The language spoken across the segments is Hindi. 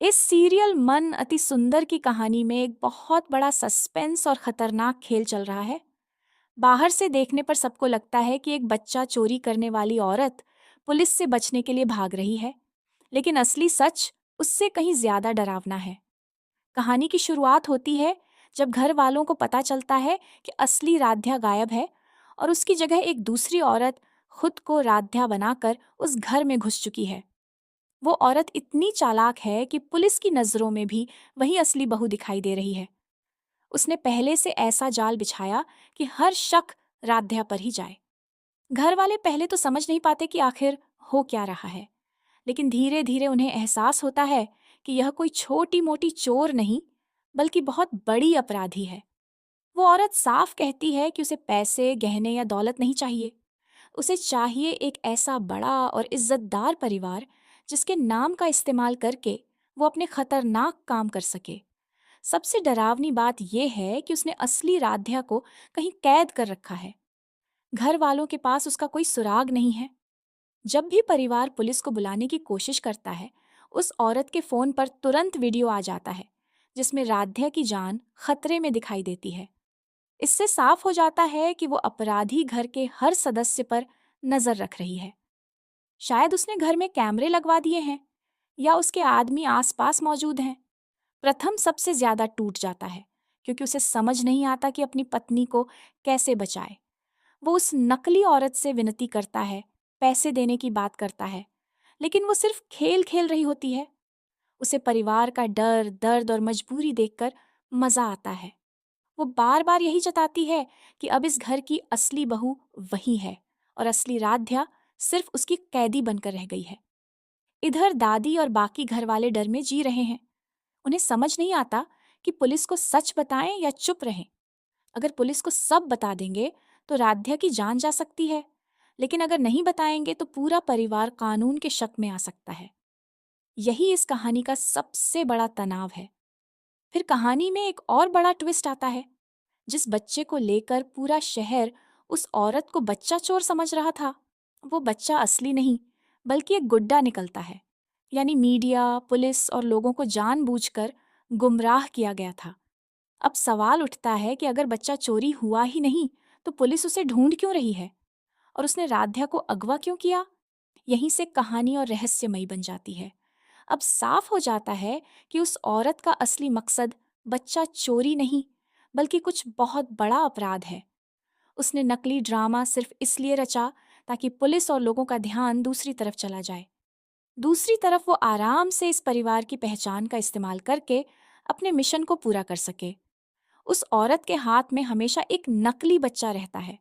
इस सीरियल मन अति सुंदर की कहानी में एक बहुत बड़ा सस्पेंस और खतरनाक खेल चल रहा है। बाहर से देखने पर सबको लगता है कि एक बच्चा चोरी करने वाली औरत पुलिस से बचने के लिए भाग रही है, लेकिन असली सच उससे कहीं ज्यादा डरावना है। कहानी की शुरुआत होती है जब घर वालों को पता चलता है कि असली राध्या गायब है और उसकी जगह एक दूसरी औरत खुद को राध्या बनाकर उस घर में घुस चुकी है। वो औरत इतनी चालाक है कि पुलिस की नजरों में भी वही असली बहू दिखाई दे रही है। उसने पहले से ऐसा जाल बिछाया कि हर शक राध्या पर ही जाए। घर वाले पहले तो समझ नहीं पाते कि आखिर हो क्या रहा है, लेकिन धीरे धीरे उन्हें एहसास होता है कि यह कोई छोटी मोटी चोर नहीं, बल्कि बहुत बड़ी अपराधी है। वो औरत साफ कहती है कि उसे पैसे, गहने या दौलत नहीं चाहिए। उसे चाहिए एक ऐसा बड़ा और इज्जतदार परिवार जिसके नाम का इस्तेमाल करके वो अपने खतरनाक काम कर सके। सबसे डरावनी बात यह है कि उसने असली राध्या को कहीं कैद कर रखा है। घर वालों के पास उसका कोई सुराग नहीं है। जब भी परिवार पुलिस को बुलाने की कोशिश करता है, उस औरत के फोन पर तुरंत वीडियो आ जाता है जिसमें राध्या की जान खतरे में दिखाई देती है। इससे साफ हो जाता है कि वो अपराधी घर के हर सदस्य पर नजर रख रही है। शायद उसने घर में कैमरे लगवा दिए हैं या उसके आदमी आसपास मौजूद हैं। प्रथम सबसे ज्यादा टूट जाता है क्योंकि उसे समझ नहीं आता कि अपनी पत्नी को कैसे बचाए। वो उस नकली औरत से विनती करता है, पैसे देने की बात करता है, लेकिन वो सिर्फ खेल खेल रही होती है। उसे परिवार का डर, दर्द और मजबूरी देखकर मजा आता है। वो बार बार यही जताती है कि अब इस घर की असली बहू वही है और असली राध्या सिर्फ उसकी कैदी बनकर रह गई है। इधर दादी और बाकी घर वाले डर में जी रहे हैं। उन्हें समझ नहीं आता कि पुलिस को सच बताएं या चुप रहें। अगर पुलिस को सब बता देंगे तो राध्या की जान जा सकती है, लेकिन अगर नहीं बताएंगे तो पूरा परिवार कानून के शक में आ सकता है। यही इस कहानी का सबसे बड़ा तनाव है। फिर कहानी में एक और बड़ा ट्विस्ट आता है। जिस बच्चे को लेकर पूरा शहर उस औरत को बच्चा चोर समझ रहा था, वो बच्चा असली नहीं, बल्कि एक गुड्डा निकलता है। यानी मीडिया, पुलिस और लोगों को जानबूझकर गुमराह किया गया था। अब सवाल उठता है कि अगर बच्चा चोरी हुआ ही नहीं तो पुलिस उसे ढूंढ क्यों रही है और उसने राध्या को अगवा क्यों किया। यहीं से कहानी और रहस्यमयी बन जाती है। अब साफ हो जाता है कि उस औरत का असली मकसद बच्चा चोरी नहीं, बल्कि कुछ बहुत बड़ा अपराध है। उसने नकली ड्रामा सिर्फ इसलिए रचा ताकि पुलिस और लोगों का ध्यान दूसरी तरफ चला जाए। दूसरी तरफ वो आराम से इस परिवार की पहचान का इस्तेमाल करके अपने मिशन को पूरा कर सके। उस औरत के हाथ में हमेशा एक नकली बच्चा रहता है।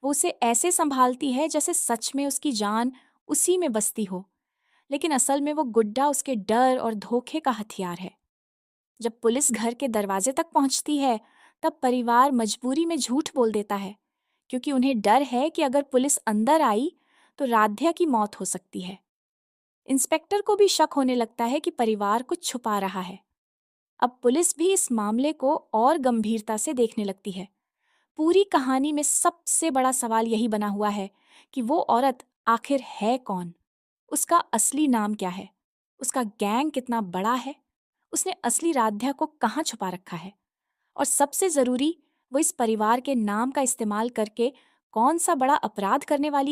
वो उसे ऐसे संभालती है जैसे सच में उसकी जान उसी में बसती हो, लेकिन असल में वो गुड्डा उसके डर और धोखे का हथियार है। जब पुलिस घर के दरवाजे तक पहुंचती है, तब परिवार मजबूरी में झूठ बोल देता है, क्योंकि उन्हें डर है कि अगर पुलिस अंदर आई तो राध्या की मौत हो सकती है। इंस्पेक्टर को भी शक होने लगता है कि परिवार कुछ छुपा रहा है। अब पुलिस भी इस मामले को और गंभीरता से देखने लगती है। पूरी कहानी में सबसे बड़ा सवाल यही बना हुआ है कि वो औरत आखिर है कौन? उसका असली नाम क्या है? उसका गैंग कितना बड़ा है? उसने असली राध्या को कहाँ छुपा रखा है? और सबसे जरूरी, वो इस परिवार के नाम का इस्तेमाल करके कौन सा बड़ा अपराध करने वाली है?